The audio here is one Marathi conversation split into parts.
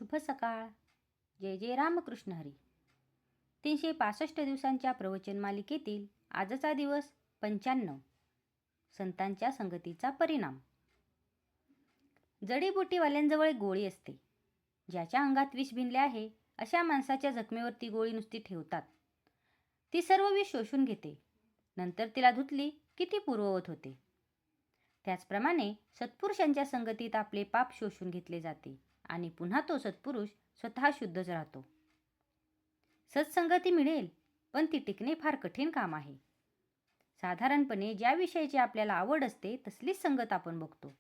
शुभ सकाळ. जय जय रामकृष्ण हरी. 365 दिवसांच्या प्रवचन मालिकेतील आजचा दिवस 95. संतांच्या संगतीचा परिणाम. जडीबुटीवाल्यांजवळ एक गोळी असते. ज्याच्या अंगात विष भिनले आहे अशा माणसाच्या जखमेवरती गोळी नुसती ठेवतात. ती सर्व विष शोषून घेते. नंतर तिला धुतली की ती पूर्ववत होते. त्याचप्रमाणे सत्पुरुषांच्या संगतीत आपले पाप शोषून घेतले जाते आणि पुन्हा तो सत्पुरुष स्वतः शुद्धच राहतो. सत्संगती मिळेल, पण ती टिकणे फार कठीण काम आहे. साधारणपणे ज्या विषयाची आपल्याला आवड असते तसलीच संगत आपण बघतो.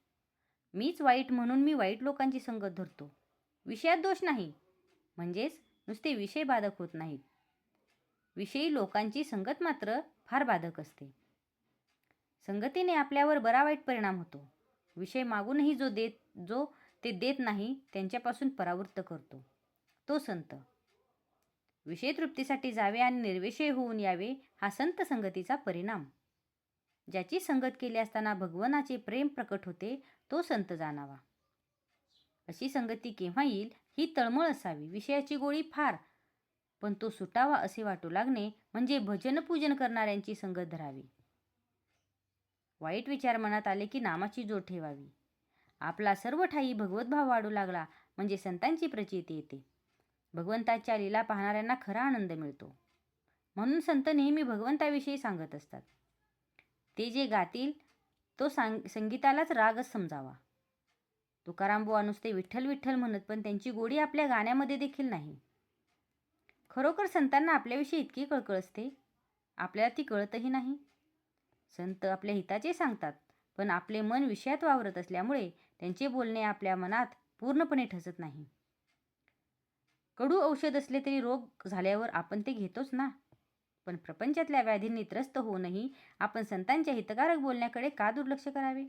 मीच वाईट म्हणून मी वाईट लोकांची संगत धरतो. विषयात दोष नाही, म्हणजेच नुसते विषय बाधक होत नाहीत. विषयी लोकांची संगत मात्र फार बाधक असते. संगतीने आपल्यावर बरा वाईट परिणाम होतो. विषय मागूनही जो ते देत नाही त्यांच्यापासून परावृत्त करतो तो संत. विषय तृप्तीसाठी जावे आणि निर्विषय होऊन यावे हा संत संगतीचा परिणाम. ज्याची संगत केली असताना भगवानाचे प्रेम प्रकट होते तो संत जाणावा. अशी संगती केव्हा येईल ही तळमळ असावी. विषयाची गोळी फार, पण तो सुटावा असे वाटू लागणे म्हणजे भजन पूजन करणाऱ्यांची संगत धरावी. वाईट विचार मनात आले की नामाची जोड ठेवावी. आपला सर्व ठायी भगवतभाव वाढू लागला म्हणजे संतांची प्रचिती येते. भगवंताच्या लीला पाहणाऱ्यांना खरा आनंद मिळतो. म्हणून संत नेहमी भगवंताविषयी सांगत असतात. ते जे गातील तो संगीतालाच रागच समजावा. तुकारामबुवा नुसते विठ्ठल विठ्ठल म्हणत, पण त्यांची गोडी आपल्या गाण्यामध्ये देखील नाही. खरोखर संतांना आपल्याविषयी इतकी कळकळ असते, आपल्याला ती कळतही नाही. संत आपल्या हिताचे सांगतात, पण आपले मन विषयात वावरत असल्यामुळे त्यांचे बोलणे आपल्या मनात पूर्णपणे ठसत नाही. कडू औषध असले तरी रोग झाल्यावर आपण ते घेतोच ना. पण प्रपंचातल्या व्याधींनी त्रस्त होऊनही आपण संतांच्या हितकारक बोलण्याकडे का दुर्लक्ष करावे.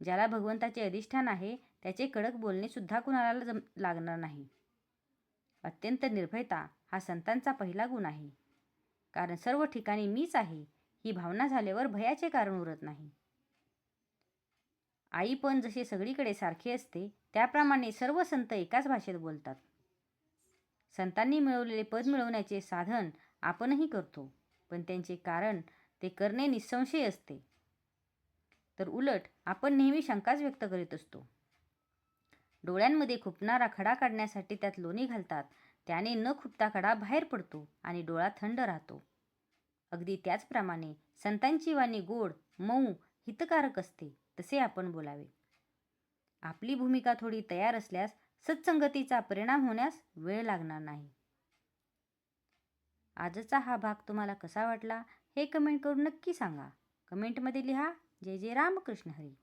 ज्याला भगवंताचे अधिष्ठान आहे त्याचे कडक बोलणे सुद्धा कुणाला लागणार नाही. अत्यंत निर्भयता हा संतांचा पहिला गुण आहे. कारण सर्व ठिकाणी मीच आहे ही भावना झाल्यावर भयाचे कारण उरत नाही. आई पण जसे सगळीकडे सारखे असते त्याप्रमाणे सर्व संत एकाच भाषेत बोलतात. संतांनी मिळवलेले पद मिळवण्याचे साधन आपणही करतो, पण त्यांचे कारण ते करणे निस्संशय असते. तर उलट आपण नेहमी शंकाच व्यक्त करीत असतो. डोळ्यांमध्ये खुपणारा खडा काढण्यासाठी त्यात लोणी घालतात. त्याने न खुपता खडा बाहेर पडतो आणि डोळा थंड राहतो. अगदी त्याचप्रमाणे संतांची वाणी गोड, मऊ, हितकारक असते तसे आपण बोलावे. आपली भूमिका थोडी तयार असल्यास सत्संगतीचा परिणाम होण्यास वेळ लागणार नाही. आजचा हा भाग तुम्हाला कसा वाटला हे कमेंट करून नक्की सांगा. कमेंटमध्ये लिहा. जय जय रामकृष्ण हरी.